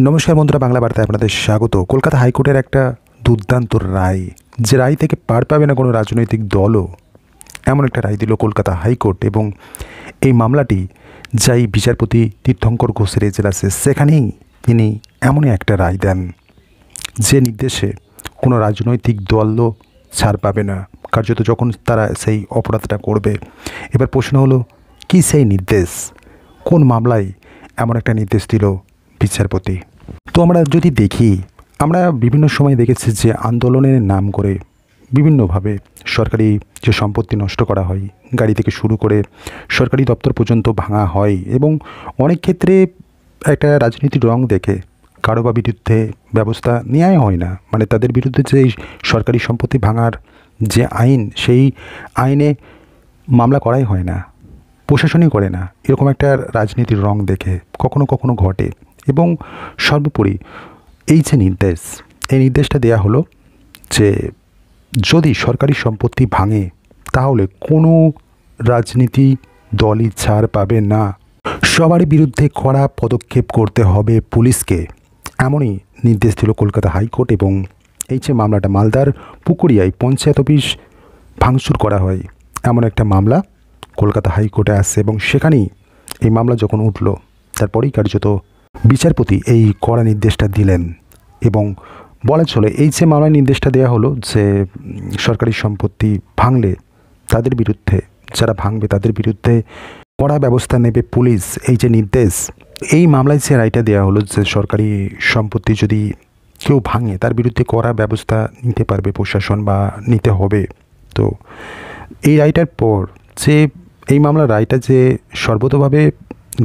নমস্কার বন্ধুরা, বাংলা বার্তায় আপনাদের স্বাগত। কলকাতা হাইকোর্টের একটা দুর্দান্ত রায়, যে রায় থেকে পার পাবে না কোনো রাজনৈতিক দলও, এমন একটা রায় দিল কলকাতা হাইকোর্ট। এবং এই মামলাটি যাই বিচারপতি তীর্থঙ্কর ঘোষের এজলাসে, সেখানেই তিনি এমনই একটা রায় দেন যে নির্দেশে কোনো রাজনৈতিক দলও ছাড় পাবে না, কার্যত যখন তারা সেই অপরাধটা করবে। এবার প্রশ্ন হলো, কি সেই নির্দেশ, কোন মামলায় এমন একটা নির্দেশ দিল বিচারপতি? তো আমরা যদি দেখি, আমরা বিভিন্ন সময় দেখেছি যে আন্দোলনের নাম করে বিভিন্নভাবে সরকারি যে সম্পত্তি নষ্ট করা হয়, গাড়ি থেকে শুরু করে সরকারি দপ্তর পর্যন্ত ভাঙা হয়, এবং অনেক ক্ষেত্রে একটা রাজনীতির রং দেখে কারো বা বিরুদ্ধে ব্যবস্থা নেওয়াই হয় না। মানে তাদের বিরুদ্ধে যে সরকারি সম্পত্তি ভাঙার যে আইন, সেই আইনে মামলা করাই হয় না, প্রশাসনই করে না। এরকম একটা রাজনীতির রং দেখে কখনো কখনো ঘটে। এবং সর্বোপরি এই যে নির্দেশ, এই নির্দেশটা দেয়া হলো যে যদি সরকারি সম্পত্তি ভাঙে তাহলে কোনো রাজনীতি দলই ছাড় পাবে না, সবারই বিরুদ্ধে কড়া পদক্ষেপ করতে হবে পুলিশকে। এমনই নির্দেশ দিল কলকাতা হাইকোর্ট। এবং এই যে মামলাটা, মালদার পুকুরিয়ায় পঞ্চায়েত অফিস ভাঙচুর করা হয়, এমন একটা মামলা কলকাতা হাইকোর্টে আসছে। এবং সেখানেই এই মামলা যখন উঠল, তারপরেই কার্যত বিচারপতি এই কড়া নির্দেশটা দিলেন। এবং বলা চলে, এই যে মামলায় নির্দেশটা দেওয়া হলো যে সরকারি সম্পত্তি ভাঙলে তাদের বিরুদ্ধে, যারা ভাঙবে তাদের বিরুদ্ধে কড়া ব্যবস্থা নেবে পুলিশ, এই যে নির্দেশ, এই মামলায় যে রায়টা দেওয়া হলো যে সরকারি সম্পত্তি যদি কেউ ভাঙে তার বিরুদ্ধে কড়া ব্যবস্থা নিতে পারবে প্রশাসন বা নিতে হবে। তো এই রায়টার পর যে এই মামলার রায়টা যে সর্বতোভাবে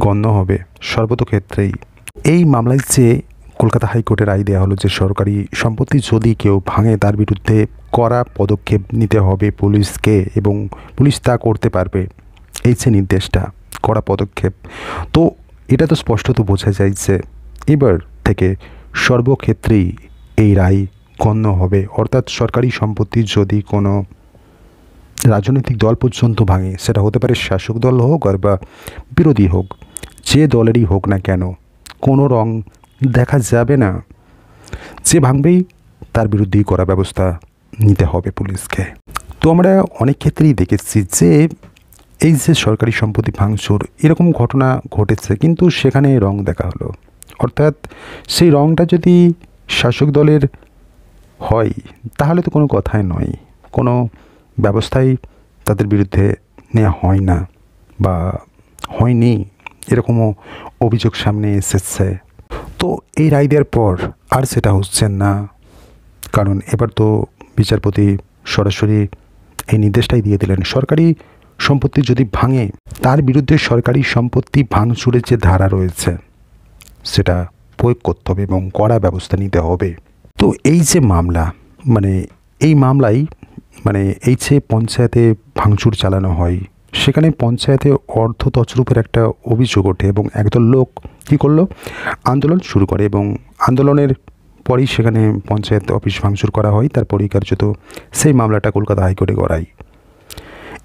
গণ্য হবে, সর্বতক্ষেত্রেই এই মামলায় যে কলকাতা হাইকোর্টের রায় দেওয়া হলো যে সরকারি সম্পত্তি যদি কেউ ভাঙে তার বিরুদ্ধে কড়া পদক্ষেপ নিতে হবে পুলিশকে, এবং পুলিশ তা করতে পারবে, এই যে নির্দেশটা, কড়া পদক্ষেপ। তো এটা তো স্পষ্টত বোঝা যায় যে এবার থেকে সর্বক্ষেত্রেই এই রায় গণ্য হবে। অর্থাৎ সরকারি সম্পত্তি যদি কোনো রাজনৈতিক দল পর্যন্ত ভাঙে, সেটা হতে পারে শাসক দল হোক আর বা বিরোধী হোক, যে দলেরই হোক না কেন, কোনো রং দেখা যাবে না, যে ভাঙবেই তার বিরুদ্ধেই করা ব্যবস্থা নিতে হবে পুলিশকে। তো আমরা অনেক ক্ষেত্রেই দেখেছি যে এই যে সরকারি সম্পত্তি ভাঙচুর, এরকম ঘটনা ঘটেছে, কিন্তু সেখানে রং দেখা হলো। অর্থাৎ সেই রংটা যদি শাসক দলের হয় তাহলে তো কোনো কথাই নয়, কোনো ব্যবস্থাই তাদের বিরুদ্ধে নেওয়া হয় না বা হয়নি, এরকমও অভিযোগ সামনে এসেছে। তো এই রায় দেওয়ার পর আর সেটা হচ্ছে না, কারণ এবার তো বিচারপতি সরাসরি এই নির্দেশটাই দিয়ে দিলেন, সরকারি সম্পত্তি যদি ভাঙে তার বিরুদ্ধে সরকারি সম্পত্তি ভাঙচুরের যে ধারা রয়েছে সেটা প্রয়োগ করতে হবে এবং কড়া ব্যবস্থা নিতে হবে। তো এই যে মামলা, মানে এই মামলায়, মানে এই যে পঞ্চায়েতে ভাঙচুর চালানো হয়, সেখানে পঞ্চায়েতে অর্থ তছরূপের একটা অভিযোগ ওঠে এবং একদল লোক কী করলো, আন্দোলন শুরু করে। এবং আন্দোলনের পরেই সেখানে পঞ্চায়েত অফিস ভাঙচুর করা হয়। তারপরেই কার্যত সেই মামলাটা কলকাতা হাইকোর্টে গড়ায়।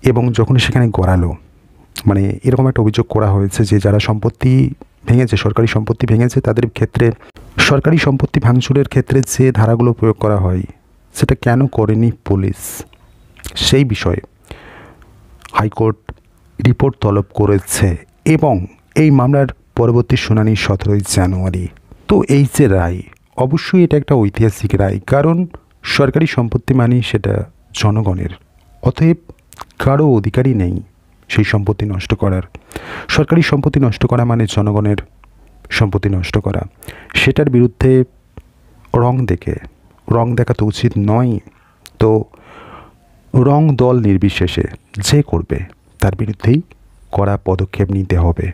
এবং যখন সেখানে গড়ালো, মানে এরকম একটা অভিযোগ করা হয়েছে যে যারা সম্পত্তি ভেঙেছে, সরকারি সম্পত্তি ভেঙেছে, তাদের ক্ষেত্রে সরকারি সম্পত্তি ভাঙচুরের ক্ষেত্রে যে ধারাগুলো প্রয়োগ করা হয় সেটা কেন করেনি পুলিশ, সেই বিষয়ে হাইকোর্ট রিপোর্ট তলব করেছে। এবং এই মামলার পরবর্তী শুনানি 17ই জানুয়ারি। তো এই যে রায়, অবশ্যই এটা একটা ঐতিহাসিক রায়, কারণ সরকারি সম্পত্তি মানে সেটা জনগণের, অতএব কারো অধিকারই নেই সেই সম্পত্তি নষ্ট করার। সরকারি সম্পত্তি নষ্ট করা মানে জনগণের সম্পত্তি নষ্ট করা, সেটার বিরুদ্ধে রং দেখা তো উচিত নয়। তো রং দল নির্বিশেষে যে করবে তার বিরুদ্ধেই কড়া পদক্ষেপ নিতে হবে।